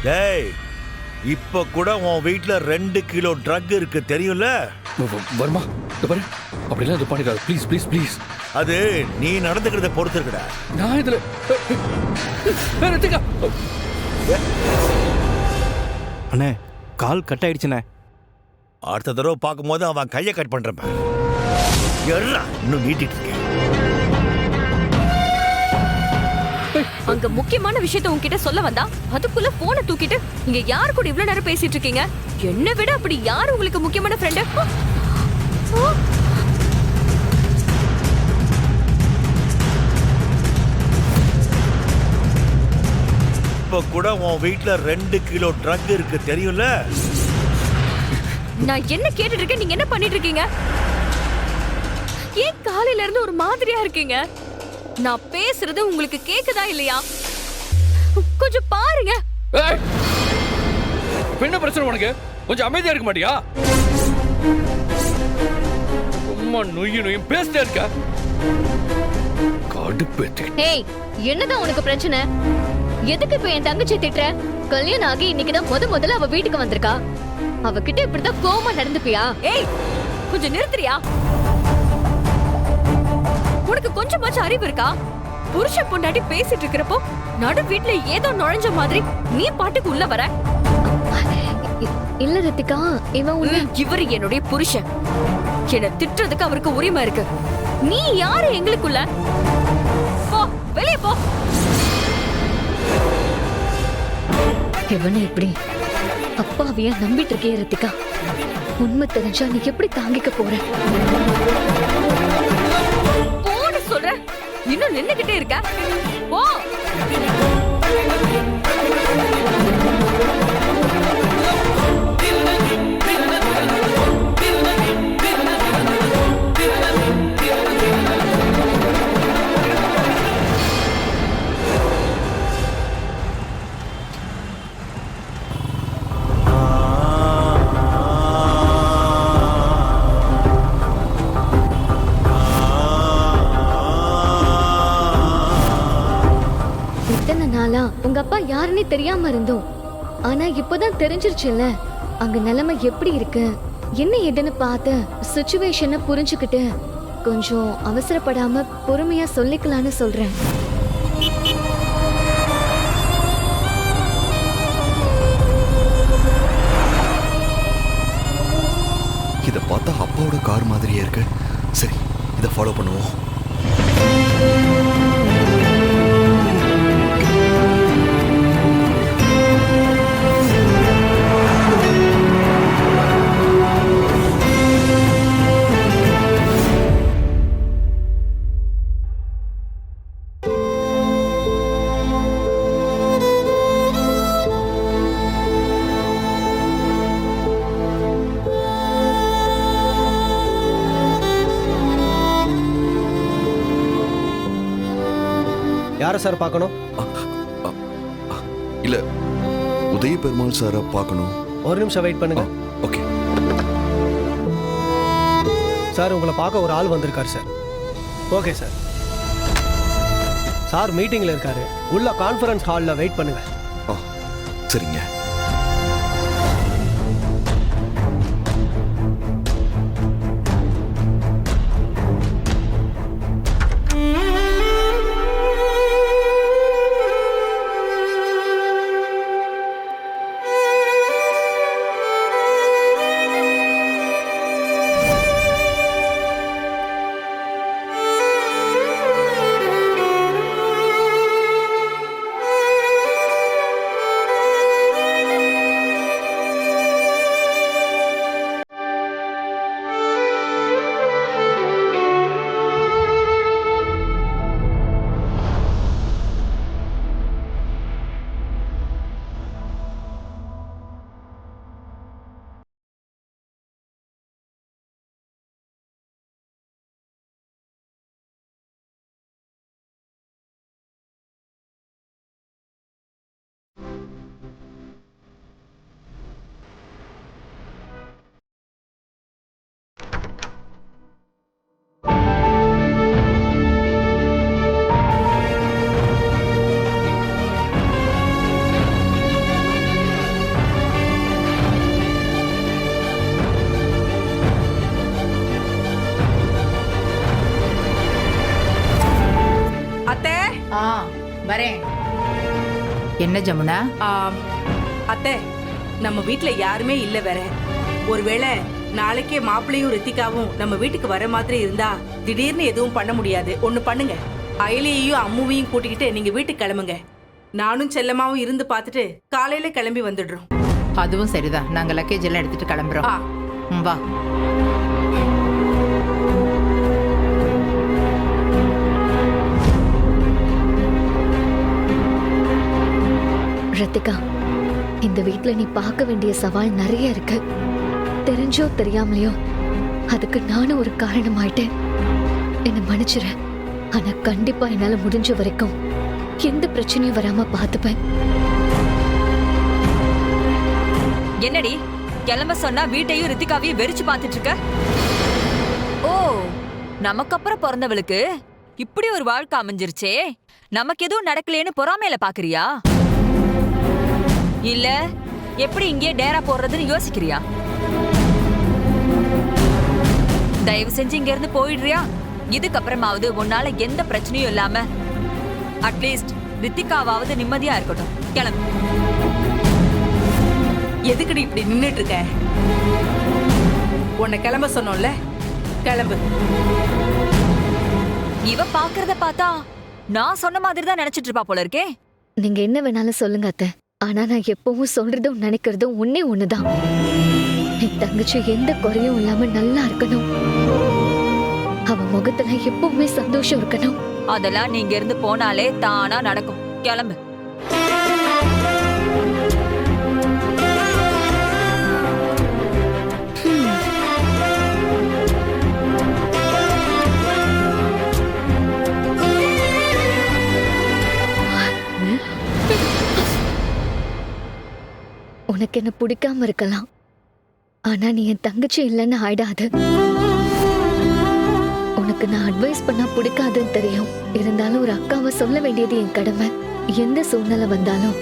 டேய், இப்ப கூட உன் வீட்ல 2 கிலோ ட்ரக் இருக்கு தெரியும்ல? வர்மா, பாரு, அப்படிலாம் இது பண்ணிடாது. Please please please. அது நீ நடந்துக்கிறத பொறுத்து இருக்குடா. நான் இதுல அண்ணே, கால் கட் ஆயிடுச்சுண்ணே. அடுத்த தடவை பார்க்கும்போது அவன் கையை கட் பண்றேன் பாரு. இன்னும் நீட்டிட்டு இருக்கேன். அங்க முக்கியமான விஷயத்த உன்கிட்ட சொல்ல வந்தா அதுக்குள்ள போனை தூக்கிட்டு இங்க யாரு கூட இவ்வளவு நேரம் பேசிட்டு இருக்கீங்க? என்னை விட அப்படி யாரு உங்களுக்கு முக்கியமான ஃப்ரெண்டு? இப்ப கூட உன் வீட்ல 2 கிலோ ட்ரக் இருக்கு தெரியும்ல? நான் என்ன கேட்டுட்டு இருக்கேன், நீங்க என்ன பண்ணிட்டு இருக்கீங்க? ஏன் காலையில இருந்து ஒரு மாதிரியா இருக்கீங்க? நான் பேசுறது உங்களுக்கு கேக்குதா இல்லையா? கொஞ்சம் பாருங்க. என்ன பிரச்சனை உனக்கு? கொஞ்சம் அமைதியா இருக்க மாட்டியா? ரொம்ப நொய்யும் பேசிட்டே இருக்க. கடுப்பேத்தி. ஏய், என்னதான் உனக்கு பிரச்சனை? எதுக்கு இப்ப என் தங்கச்சி திட்டுற? கல்யாணம் ஆகி இன்னைக்குதான் முதல்ல அவ வீட்டுக்கு வந்திருக்கா. அவகிட்ட இப்படிதான் கோவமா நடந்துப்பியா? ஏய், கொஞ்சம் நிறுத்துறியா? உனக்கு கொஞ்சமாச்சும் அறிவு இருக்கா? புருஷன் பொண்டாட்டி பேசிட்டு இருக்கிறப்போ நடு வீட்டுல ஏதோ நுழைஞ்ச மாதிரி நீ பாட்டுக்கு உள்ள வர. இல்ல ரித்திகா, இவரு என்னுடைய புருஷன். என்ன திட்டுறதுக்கு அவருக்கு உரிமை இருக்கு. நீ யாரு எங்களுக்குள்ள? போ, வெளியே போ. இவனை இப்படி அப்பாவியா நம்பிட்டு இருக்கே ரித்திகா. உண்மை தெரிஞ்சா நீ எப்படி தாங்கிக்க போற? போன்னு சொல்ற, இன்னும் நின்னுகிட்டே இருக்க. போ. உங்க அப்பா யாருன்னே தெரியாம இருந்தோம். ஆனா இப்பதான் தெரிஞ்சிருச்சுல்ல அங்க நிலைமை எப்படி இருக்கு, என்ன ஏதுன்னு பார்த்து சிச்சுவேஷனை புரிஞ்சுக்கிட்டு கொஞ்சம் அவசரப்படாம பொறுமையா சொல்லிக்கலான்னு சொல்றேன். இத பார்த்தா அப்பாவோட கார் மாதிரியே இருக்கு. சரி, இத ஃபாலோ பண்ணுவோம். யாரை சார் பார்க்கணும்? இல்ல, உதய பெருமாள் சாரை பார்க்கணும். ஒரு நிமிஷம் வெயிட் பண்ணுங்க. ஓகே சார், உங்களை பார்க்க ஒரு ஆள் வந்திருக்காரு சார். Okay sir. சார் மீட்டிங்ல இருக்காரு, உள்ள கான்ஃபரன்ஸ் ஹாலில் வெயிட் பண்ணுங்க. சரிங்க. என்ன ஜமுனா? அத்தை, நம்ம வீட்ல யாருமே இல்ல வேற. ஒருவேளை நாளைக்கே மாப்பிள்ளையும் ரித்திகாவும் நம்ம வீட்டுக்கு வர மாதிரி இருந்தா திடீர்னு எதுவும் பண்ண முடியாது. ஒண்ணு பண்ணுங்க, அயலியையும் அம்முவையும் கூட்டிக்கிட்டு நீங்க வீட்டுக்கு கிளம்புங்க. நானும் செல்லமாவும் இருந்து பார்த்துட்டு காலையில கிளம்பி வந்துடுறோம். அதுவும் சரிதான். நாங்க லக்கேஜ் எல்லாம் எடுத்துட்டு கிளம்புறோம். வா. ரித்திகா, இந்த வீட்ல நீ பார்க்க வேண்டிய சவால் நிறைய இருக்கு. தெரிஞ்சோ தெரியாமலையோ அதுக்கு நானும் ஒரு காரணமாயிட்டேன். என்ன மன்னிச்சிரு. ஆனா கண்டிப்பா என்னால முடிஞ்ச வரைக்கும் எந்த பிரச்சனையும் வராம பார்த்துப்பேன். என்னடி கிளம்ப சொன்னா வீட்டையும் ரித்திகாவையும் வெறிச்சு பார்த்துட்டு இருக்க? ஓ, நமக்கு அப்புறம் பிறந்தவளுக்கு இப்படி ஒரு வாழ்க்கை அமைஞ்சிருச்சே, நமக்கு எதுவும் நடக்கலேன்னு பொறாமையில பாக்குறியா? இல்ல எப்படி இங்கே டேரா போடுறதுன்னு யோசிக்கிறியா? தயவு செஞ்சு இங்க இருந்து போயிடுறியா? இதுக்கப்புறமாவது உன்னால எந்த பிரச்சனையும் இல்லாம அட்லீஸ்ட் ரித்திகாவாவது நிம்மதியா இருக்கட்டும். கிளம்பு. எதுக்குடி இப்படி நின்னுட்டு இருக்க? உன்னை கிளம்ப சொன்னோம்ல, கிளம்பு. இவ பாக்குறத பார்த்தா நான் சொன்ன மாதிரி தான் நினைச்சிட்டு இருப்பா போல இருக்கே. நீங்க என்ன வேணாலும் சொல்லுங்க அத்தை. ஆனா நான் எப்பவும் சொல்றதும் நினைக்கிறதும் ஒன்னே ஒண்ணுதான். என் தங்கச்சி எந்த குறையும் இல்லாம நல்லா இருக்கணும். அவ முகத்துல எப்பவுமே சந்தோஷம் இருக்கணும். அதெல்லாம் நீங்க இருந்து போனாலே தானா நடக்கும். கிளம்பு. உனக்கு என்ன பிடிக்காம இருக்கலாம், ஆனா நீ என் தங்கச்சி இல்லைன்னு ஆயிடாது. உனக்கு நான் அட்வைஸ் பண்ணா பிடிக்காதுன்னு தெரியும். இருந்தாலும் ஒரு அக்காவை சொல்ல வேண்டியது என் கடமை. எந்த சூழ்நிலை வந்தாலும்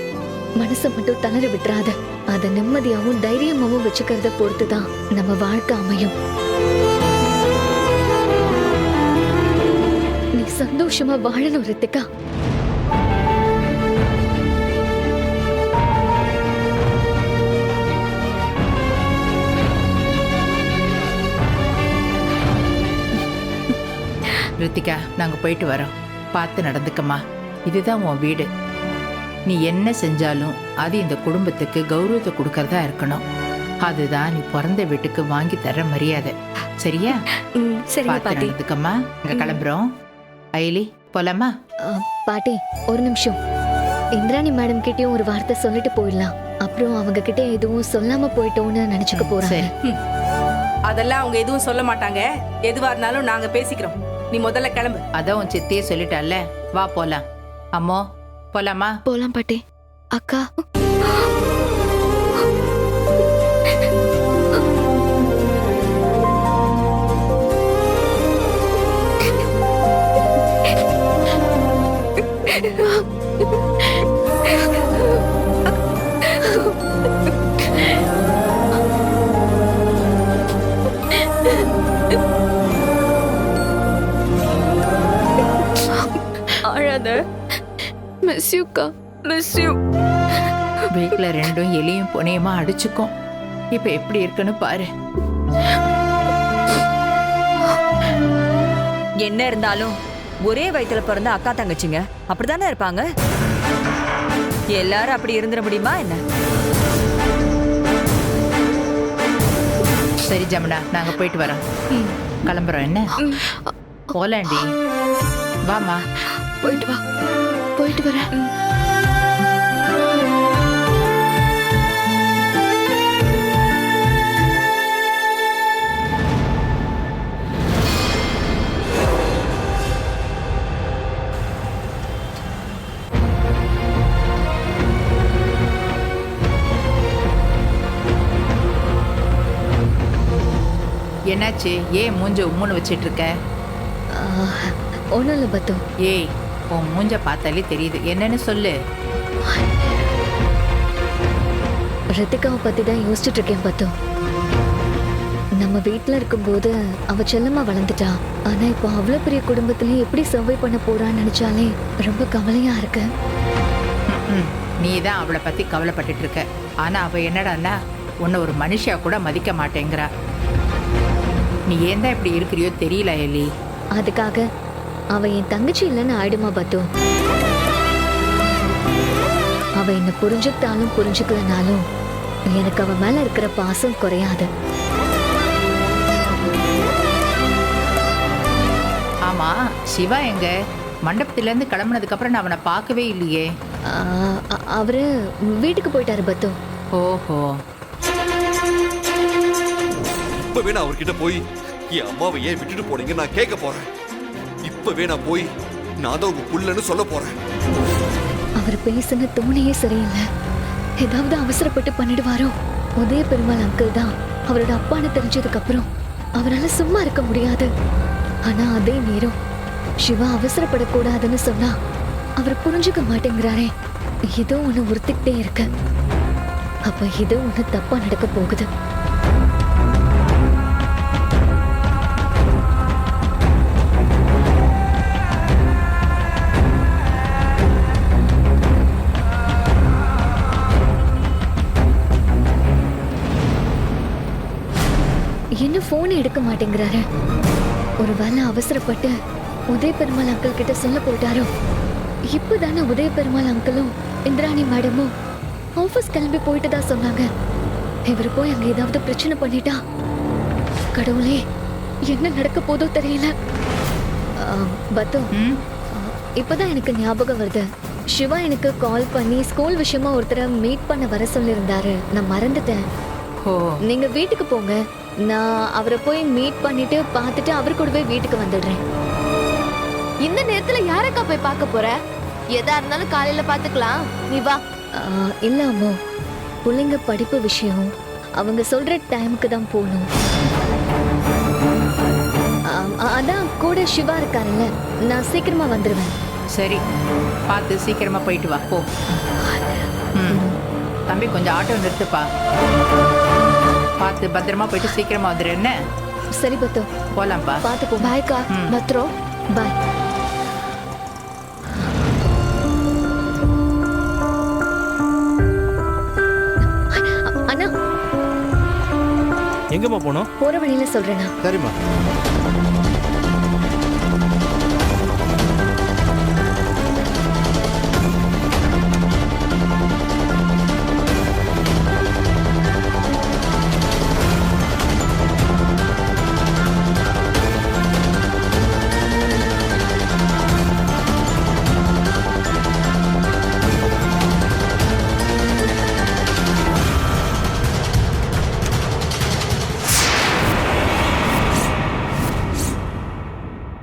மனசை மட்டும் தளர விட்டுறாத. அதை நிம்மதியாவும் தைரியமாவும் வச்சுக்கிறத பொறுத்துதான் நம்ம வாழ்க்கை அமையும். நீ சந்தோஷமா வாழணும் ரித்திகா. ரித்திகா, நாங்க போயிட்டு வரோம். பார்த்து நடந்துக்கம்மா. இதுதான் உன் வீடு. நீ என்ன செஞ்சாலும் அது இந்த குடும்பத்துக்கு கௌரவத்தை கொடுக்கறதா இருக்கணும். அதுதான் நீ பிறந்த வீட்டுக்கு வாங்கி தர மரியாதை. சரியா? பார்த்து நடந்துக்கம்மா. இங்க கிளம்புறோம். அயலி, போலாமா? பாட்டி, ஒரு நிமிஷம். இந்திராணி மேடம் கிட்டயும் ஒரு வார்த்தை சொல்லிட்டு போயிடலாம். அப்புறம் அவங்க கிட்ட எதுவும் சொல்லாம போயிட்டோம்னு நினைச்சுக்க போறாங்க. அதெல்லாம் அவங்க எதுவும் சொல்ல மாட்டாங்க. எதுவா இருந்தாலும் நாங்க பேசிக்கிறோம். நீ முதல்ல கிளம்பு. அதான் உன் சித்தியே சொல்லிட்டால. வா போலாம். அம்மோ, போலாமா? போலாம் பாட்டி. அக்கா, அழாத. மிஸ் யூ கா, மிஸ் யூ. வீட்ல ரெண்டும் எலியும் புனையுமா அடிச்சுக்கும். இப்ப எப்படி இருக்குன்னு பாரு. என்ன இருந்தாலும் ஒரே வயித்துல பிறந்த அக்கா தங்கச்சிங்க அப்படித்தானே இருப்பாங்க. எல்லாரும் அப்படி இருந்துட முடியுமா என்ன? சரி ஜமுனா, நாங்க போயிட்டு வரோம். கிளம்புறோம். என்ன போலாண்டி. வாமா. போயிட்டு வா. போயிட்டு வரேன். என்னாச்சு? ஏன் மூஞ்ச உம்முன்னு வச்சிட்டு இருக்க? ஒன்றும் இல்லை பத்து. ஏய், உன் மூஞ்ச பார்த்தாலே தெரியுது. என்னன்னு சொல்லு. ரித்திகாவை பத்தி தான் யோசிச்சுட்டு இருக்கேன் பத்து. நம்ம வீட்டில் இருக்கும்போது அவ செல்லமா வளர்ந்துட்டா. ஆனா இப்போ அவ்வளோ பெரிய குடும்பத்திலயும் எப்படி சர்வை பண்ண போறான்னு நினைச்சாலே ரொம்ப கவலையா இருக்கு. நீ தான் அவளை பத்தி கவலைப்பட்டுட்டு இருக்க. ஆனா அவ என்னடான்னா உன்னை ஒரு மனுஷியா கூட மதிக்க மாட்டேங்கிறா. நீ ஏன் தான் இப்படி இருக்கிறியோ தெரியல எலி. அதுக்காக அவ என் தங்கச்சி இல்லைன்னு ஆயிடுமா பத்து? அவ என்ன புரிஞ்சுக்கிட்டாலும் புரிஞ்சுக்கலனாலும் எனக்கு அவ மேல இருக்கிற பாசம் குறையாது. ஆமா, சிவா எங்க? மண்டபத்துல இருந்து கிளம்புனதுக்கு அப்புறம் நான் அவனை பார்க்கவே இல்லையே. அவரு வீட்டுக்கு போயிட்டாரு பத்து. ஓஹோ. இப்பவே நான் அவர்கிட்ட போய் என் அம்மாவை ஏன் விட்டுட்டு போனீங்க நான் கேட்க போறேன். இப்பவே நான் போய் நான் தான் உங்க புள்ளன்னு சொல்ல போறேன். அவர் பேசுன தோணையே சரியில்லை. ஏதாவது அவசரப்பட்டு பண்ணிடுவாரோ? உதய பெருமாள் அங்கிள் தான் அவரோட அப்பான்னு தெரிஞ்சதுக்கு அப்புறம் அவரால் சும்மா இருக்க முடியாது. ஆனா அதே நேரம் சிவா அவசரப்படக்கூடாதுன்னு சொன்னா அவர் புரிஞ்சுக்க மாட்டேங்கிறாரே. ஏதோ ஒண்ணு உறுத்திக்கிட்டே இருக்கு. அப்ப ஏதோ ஒண்ணு தப்பா நடக்க போகுது. என்ன போன் எடுக்க மாட்டேங்கிறாரு? ஒருவேளை அவசரப்பட்டு உதய பெருமாள் அங்கிள் கிட்ட சொல்ல போயிட்டாரோ? இப்பதானே உதய பெருமாள் அங்கிளும் இந்திராணி மேடமும் ஆபீஸ் கிளம்பி போயிட்டு தான் சொன்னாங்க. இவர் போய் அங்க ஏதாவது பிரச்சனை பண்ணிட்டா கடவுளே என்ன நடக்க போதோ தெரியல. பத்து, இப்பதான் எனக்கு ஞாபகம் வருது. சிவா எனக்கு கால் பண்ணி ஸ்கூல் விஷயமா ஒருத்தரை மீட் பண்ண வர சொல்லியிருந்தாரு. நான் மறந்துட்டேன். நீங்க வீட்டுக்கு போங்க, நான் அவரை போய் மீட் பண்ணிட்டு பார்த்துட்டு அவர் கூடவே வீட்டுக்கு வந்துடுறேன். இந்த நேரத்துல யாரக்கா போய் பார்க்க போற? எதா இருந்தாலும் காலையில பாத்துக்கலாம், நீ வா. இல்ல அம்மோ, பிள்ளைங்க படிப்பு விஷயம் அவங்க சொல்ற டைமுக்கு தான் போகணும். அதான் கூட சிவா இருக்காருல்ல, நான் சீக்கிரமா வந்துடுவேன். சரி, பார்த்து சீக்கிரமா போயிட்டு வா. போ. தம்பி கொஞ்சம் ஆட்டோ நிறுத்துப்பா. பார்த்து பத்திரமா போயிட்டு சீக்கிரமா வந்துடு. என்ன? சரி பத்து, போலாம்ப்பா. பார்த்து போ. பாய்க்கா, பத்திரம். பாய். அண்ணா, எங்கம்மா போனோம்? போற வழியில சொல்றேனா? சரிம்மா.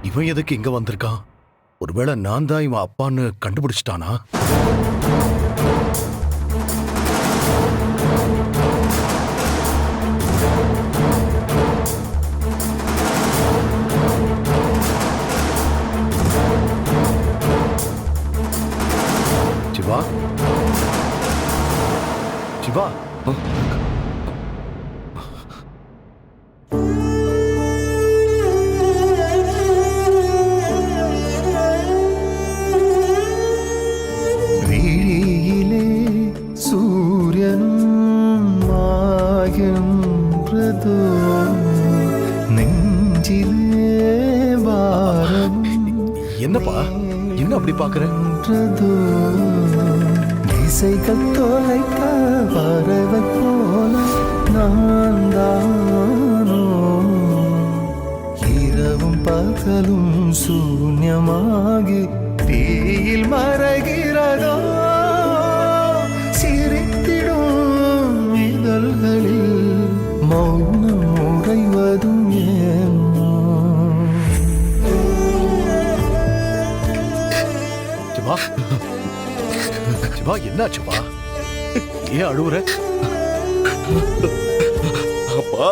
இவன் எதுக்கு இங்க வந்திருக்கான்? ஒருவேளை நான் தான் இவன் அப்பான்னு கண்டுபிடிச்சிட்டானா? சிவா, சிவா, என்னப்பா என்ன அப்படி பாக்குற? திசைகள் தொலைக்க பறவை போல நான் தானோ, இரவும் பகலும் சூன்யமாகி தீயில் மறைகிறதோ, சிரித்திடும் இதழ்களில் மௌனம் உறைவதும் ஏனோ. சிவா, என்னாச்சுப்பா? ஏன் அழுவுற? அப்பா,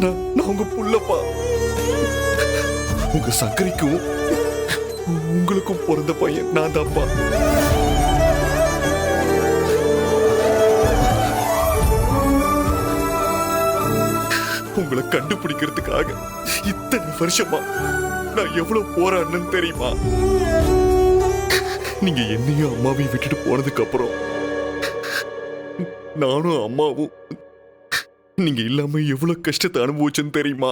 நான் உங்க புள்ளப்பா. உங்க சங்கரிக்கும் உங்களுக்கும் பிறந்த பையன் நான் தான்ப்பா. உங்களை கண்டுபிடிக்கிறதுக்காக இத்தனை வருஷமா நான் எவ்வளவு போராடினேன்னு தெரியுமா? நீங்க என்னையும் அம்மாவையும் விட்டுட்டு போனதுக்கு அப்புறம் நானும் அம்மாவும் நீங்க இல்லாம எவ்வளவு கஷ்டத்தை அனுபவிச்சேன்னு தெரியுமா?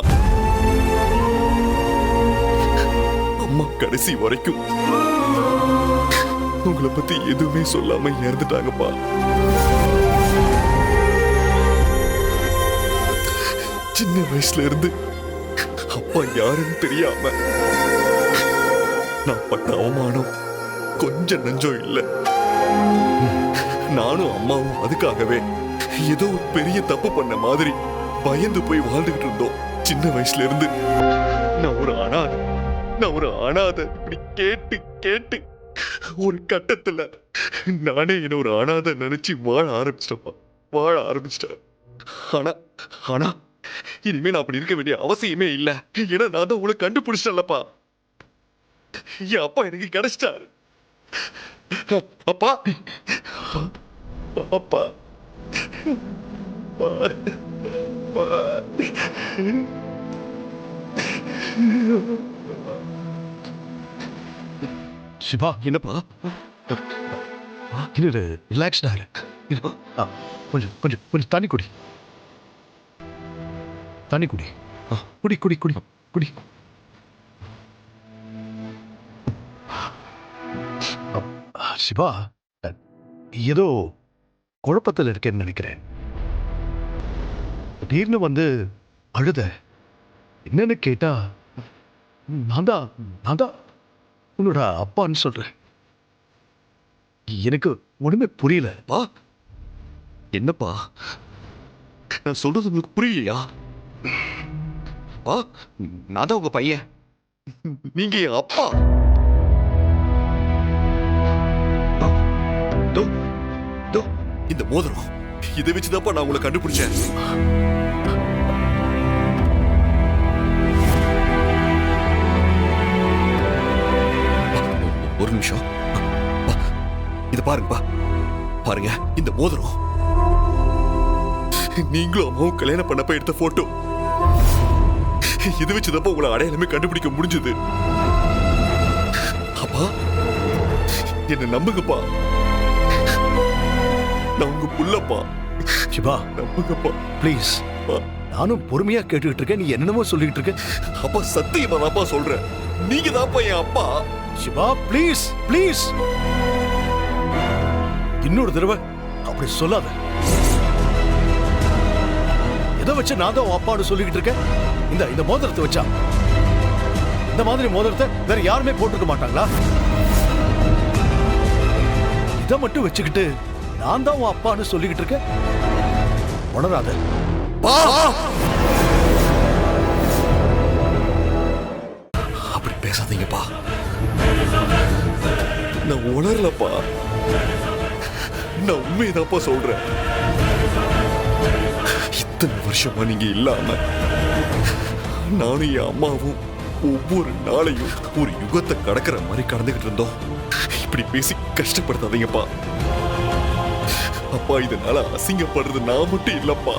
அம்மா கடைசி வரைக்கும் உங்களை பத்தி எதுவுமே சொல்லாம இறந்துட்டாங்கப்பா. சின்ன வயசுல இருந்து அப்பா யாருன்னு தெரியாம நான் பட்ட அவமானம் கொஞ்சம் நஞ்சம் இல்ல. நானும் அம்மாவும் அதுக்காகவே ஏதோ ஒரு பெரிய தப்பு பண்ண மாதிரி பயந்து போய் வாழ்ந்துகிட்டு இருந்தோம். சின்ன வயசுல இருந்து நான் ஒரு அனாதை இப்படி கேட்டு கேட்டு ஒரு கட்டத்துல நானே என்ன ஒரு அனாதை நினைச்சு வாழ ஆரம்பிச்சிட்டேன். ஆனா இனிமே நான் அப்படி இருக்க வேண்டிய அவசியமே இல்ல. ஏன்னா நான் தான் உங்களை கண்டுபிடிச்சிட்டேன்லப்பா. என் அப்பா எனக்கு கிடைச்சிட்டாரு. அப்பா அப்பா சிவா, என்னப்பா? இது ரிலாக்ஸ்டா கொஞ்சம் கொஞ்சம் கொஞ்சம் தண்ணி குடி. தண்ணி குடி. குடி குடி குடி குடி. சிவா, ஏதோ குழப்பத்தில் இருக்கேன்னு நினைக்கிறேன். திடீர்னு வந்து அழுத. என்னன்னு கேட்டா நான் தான் உன்னோட அப்பான்னு சொல்றேன். எனக்கு ஒண்ணுமே புரியல. என்னப்பா நான் சொல்றது உங்களுக்கு புரியலையா? நான் தான் உங்க பையன், நீங்க என் அப்பா. இந்த மோதிரம் இதை வச்சுதான்ப்பா நான் உங்களை கண்டுபிடிச்சேன். ஒரு நிமிஷம், இத பாருங்கப்பா. பாருங்க, இந்த மோதிரம் நீங்களும் அம்மாவும் கல்யாணம் பண்ணப்ப எடுத்த போட்டோ. இதை வச்சுதான்ப்பா உங்களை அடையாளமே கண்டுபிடிக்க முடிஞ்சது. அப்பா என்ன நம்புங்கப்பா, நான் உங்க புள்ளப்பா. சிவா, நம்புங்கப்பா ப்ளீஸ். நானும் பொறுமையா கேட்டுக்கிட்டு இருக்கேன், நீ என்னென்னமோ சொல்லிட்டு இருக்க. அப்பா சத்தியமா தான்ப்பா சொல்றேன், நீங்க தான்ப்பா என் அப்பா. சிவா ப்ளீஸ் ப்ளீஸ், இன்னொரு தடவை அப்படி சொல்லாத. எதை வச்சு நான் தான் அப்பான்னு சொல்லிக்கிட்டு இருக்கேன்? இந்த மோதிரத்தை வச்சா? இந்த மாதிரி மோதிரத்தை வேற யாருமே போட்டுக்க மாட்டாங்களா? இதை மட்டும் வச்சுக்கிட்டு நான் தான் உன் அப்பான்னு சொல்லிக்கிட்டு இருக்கேன். உணராத. அப்படி பேசாதீங்கப்பா, நான் உணரலப்பா. நான் உண்மையதான்ப்பா சொல்றேன். இத்தனை வருஷமா நீங்க இல்லாம நானும் என் அம்மாவும் ஒவ்வொரு நாளையும் ஒரு யுகத்தை கடக்கிற மாதிரி கடந்துகிட்டு இருந்தோம். இப்படி பேசி கஷ்டப்படுத்தாதீங்கப்பா. அப்பா, இதனால அசிங்கப்படுறது நான் மட்டும் இல்லப்பா,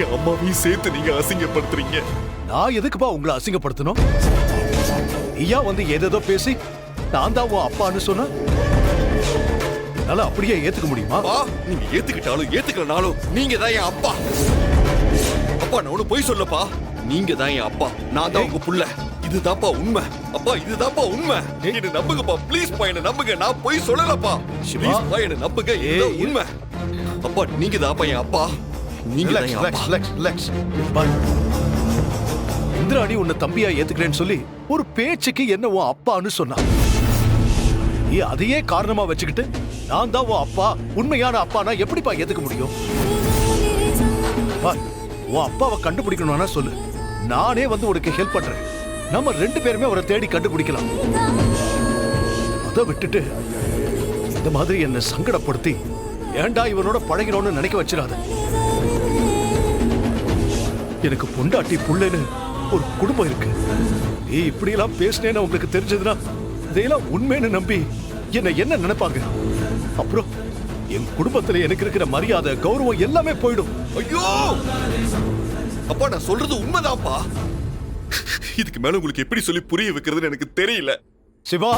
என் அம்மாவையும் சேர்த்து நீங்க அசிங்கப்படுத்துறீங்க. நான் எதுக்குப்பா உங்களை அசிங்கப்படுத்தணும்? நீயா வந்து ஏதேதோ பேசி நான் தான் உன் அப்பான்னு சொன்ன, என்னால அப்படியே ஏத்துக்க முடியுமா? நீங்க ஏத்துக்கிட்டாலும் ஏத்துக்கலனாலும் நீங்க தான் என் அப்பா. அப்பா, நான் ஒண்ணு போய் சொல்லப்பா, நீங்க தான் என் அப்பா, நான் தான் உங்க புள்ள. இதுதான்ப்பா உண்மை. அப்பா, இதுதான்ப்பா உண்மை. என்ன நம்புங்கப்பா, ப்ளீஸ் பா, என்ன நம்புங்க. நான் போய் சொல்லலப்பா. ப்ளீஸ் பா, என்ன நம்புங்க. இதுதான் உண்மை. அப்பா, நீங்க தான்ப்பா என் அப்பா. நீங்க தான் என் அப்பா. இந்திராணி உன்னை தம்பியா ஏத்துக்கிறேன்னு சொல்லி ஒரு பேச்சுக்கு என்ன உன் அப்பான்னு சொன்னா. நீ அதையே காரணமா வச்சுக்கிட்டு நான் தான் உன் அப்பா, உண்மையான அப்பானா எப்படிப்பா ஏத்துக்க முடியும்? உன் அப்பாவை கண்டுபிடிக்கணும்னா சொல்லு, நானே வந்து உனக்கு ஹெல்ப் பண்றேன். நம்ம ரெண்டு பேருமே அவரை தேடி கண்டுபிடிக்கலாம். அதை விட்டுட்டு இந்த மாதிரி என்ன சங்கடப்படுத்தி ஏண்டா இவனோட பழகிறோன்னு நினைக்க வச்சிடாத. எனக்கு பொண்டாட்டி புள்ளன்னு ஒரு குடும்பம் இருக்கு. நீ இப்படி எல்லாம் பேசினேன்னு உங்களுக்கு தெரிஞ்சதுன்னா இதையெல்லாம் உண்மைன்னு நம்பி என்ன நினைப்பாங்க? அப்புறம் என் குடும்பத்துல எனக்கு இருக்கிற மரியாதை கௌரவம் எல்லாமே போயிடும். ஐயோ அப்பா, நான் சொல்றது உண்மைதான்ப்பா. இதுக்கு மேல உங்களுக்கு எப்படி சொல்லி புரிய வைக்கிறதுன்னு எனக்கு தெரியல. சிவா,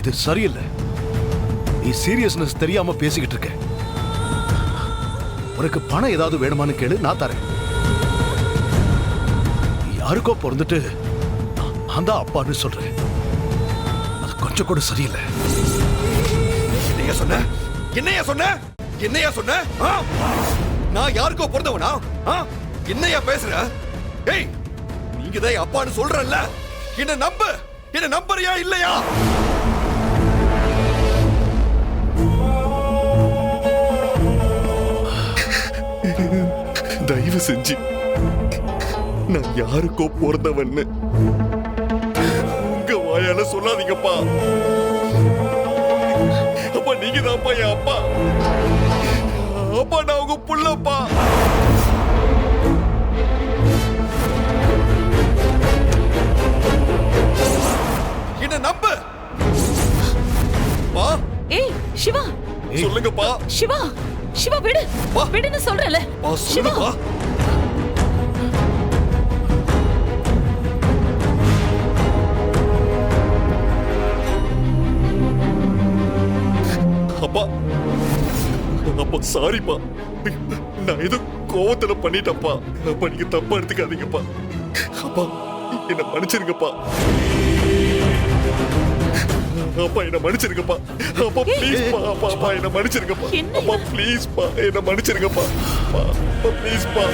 இது சரியில்லை. நீ சீரியஸ்னஸ் தெரியாம பேசிக்கிட்டு இருக்க. உனக்கு பணம் ஏதாவது வேணுமான்னு கேளு, நான் தரேன். யாருக்கோ பிறந்துட்டு நான் தான் அப்பான்னு சொல்றேன். அது கொஞ்சம் கூட சரியில்லை. என்னையா சொன்ன? என்னையா சொன்ன? என்னையா சொன்ன? நான் யாருக்கோ பிறந்தவனா? என்னையா பேசுற? ஏய், நீங்க தான் அப்பான்னு சொல்றல்ல, என்ன நம்பு. என்ன நம்பறியா இல்லையா? தயவு செஞ்சு நான் யாருக்கோ பிறந்தவன்னு உங்க வாயால சொல்லாதீங்கப்பா. அப்பா, நீங்க தான்ப்பா என் அப்பா. அப்பா, நான் உங்க புள்ளப்பா. என்ன நம்பு பா. ஏய் சிவா, சொல்லுங்கப்பா. சிவா, சிவா விடு. வா. விடுன்னு சொல்றல. சிவா, சொல்லுப்பா. அப்பா, அப்பா சாரிப்பா. நான் ஏதோ கோவத்துல பண்ணிட்டப்பா. அப்பா, நீங்க தப்பா எடுத்துக்காதீங்கப்பா. அப்பா, என்ன மன்னிச்சிருங்கப்பா. அப்பா, என்ன மன்னிச்சிருங்கப்பா. அப்பா ப்ளீஸ் பா. அப்பா, அப்பா என்ன மன்னிச்சிருங்கப்பா. அப்பா ப்ளீஸ் பா, என்ன மன்னிச்சிருங்கப்பா. அப்பா ப்ளீஸ் பா.